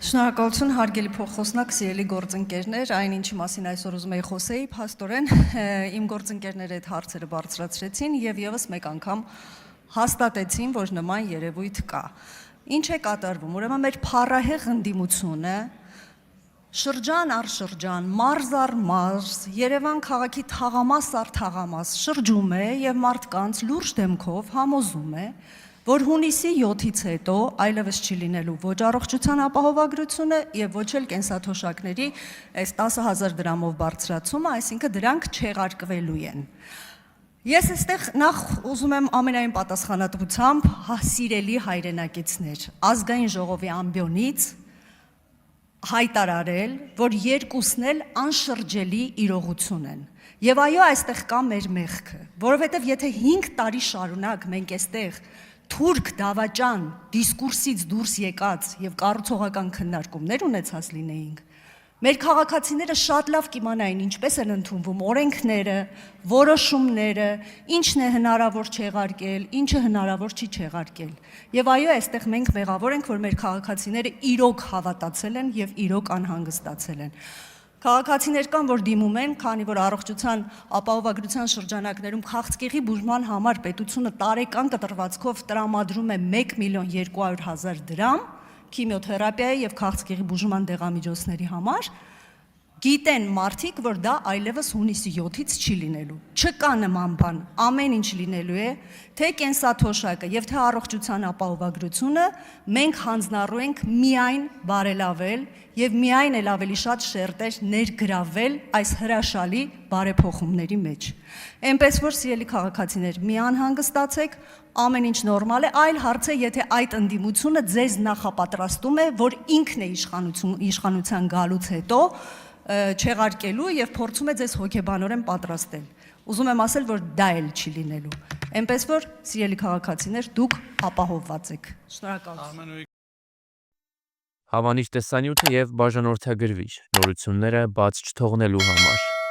Շնորհակալություն հարգելի փոխխոսնակ, սիրելի գործընկերներ, այն ինչի մասին այսօր ուզում եի խոսեի, փաստորեն իմ գործընկերները այդ հարցերը բարձրացրեցին եւ եւս մեկ անգամ հաստատեցին, որ նման երևույթ կա։ Ինչ է կատարվում, ուրեմն մեր փառահեղ ընդդիմությունը շրջան առ շրջան, մարզ առ մարզ, Երևան քաղաքի թաղամաս առ թաղամաս շրջում է եւ մարդկանց լուրջ դեմքով համոզում է, որ հունիսի 7-ից հետո այլևս չի լինելու ոչ առողջության ապահովագրությունը եւ ոչ էլ կենսաթոշակների այս 10,000 դրամով բարձրացումը, այսինքն դրանք չեղարկվելու են։ Ես այստեղ նախ ուզում եմ ամենայն պատասխանատվությամբ սիրելի հայրենակիցներ, ազգային ժողովի ամբիոնից հայտարարել, որ երկուսն էլ անշրջելի իրողություն են։ Եվ այո, այստեղ կա մեր մեղքը, որովհետև եթե 5 տարի շարունակ մենք այստեղ թուրք դավաճան դիսկուրսից դուրս եկած եւ կառուցողական քննարկումներ ունեցած լինեինք, մեր քաղաքացիները շատ լավ կիմանային ինչպես են ընդունվում օրենքները, որոշումները, ինչն է հնարավոր չեղարկել, ինչը հնարավոր չի չեղարկել։ Եվ այո, այստեղ մենք մեղավոր ենք, որ մեր քաղաքացիները իրոք հավատացել են եւ իրոք անհանգստացել են։ Քաղաքացիներ կան, որ դիմում են, քանի որ առողջության ապահովագրության շրջանակներում քաղցկեղի բուժման համար պետությունը տարեկան կտրվածքով տրամադրում է 1.200.000 դրամ քիմիոթերապիայի եւ քաղցկեղի բուժման դեղամիջոցների համար, գիտեն մարդիկ, որ դա այլևս հունիսի 7-ից չի լինելու։ Չկա նման բան, ամեն ինչ լինելու է, թե կենսաթոշակը եւ թե առողջության ապահովագրությունը մենք հանձնառու ենք միայն բարելավել եւ միայն էլ ավելի շատ շերտեր ներգրավել այս հրաշալի բարեփոխումների մեջ։ Էնպես որ սիրելի քաղաքացիներ, մի անհանգստացեք, ամեն ինչ նորմալ է, այլ հարց է, եթե այդ ընդդիմությունը ձեզ նախապատրաստում է, որ ինքն է իշխանության գալուց հետո չեղարկելու եւ փորձում է ձեզ հոգեբանորեն պատրաստել։ Ուզում եմ ասել, որ դա էլ չի լինելու։ Էնպես որ սիրելի քաղաքացիներ, դուք ապահովված եք։ Շնորհակալություն։ Հավանիչ տեսանյութը եւ բաժանորդագրվիչ նորությունները բաց չթողնելու համար։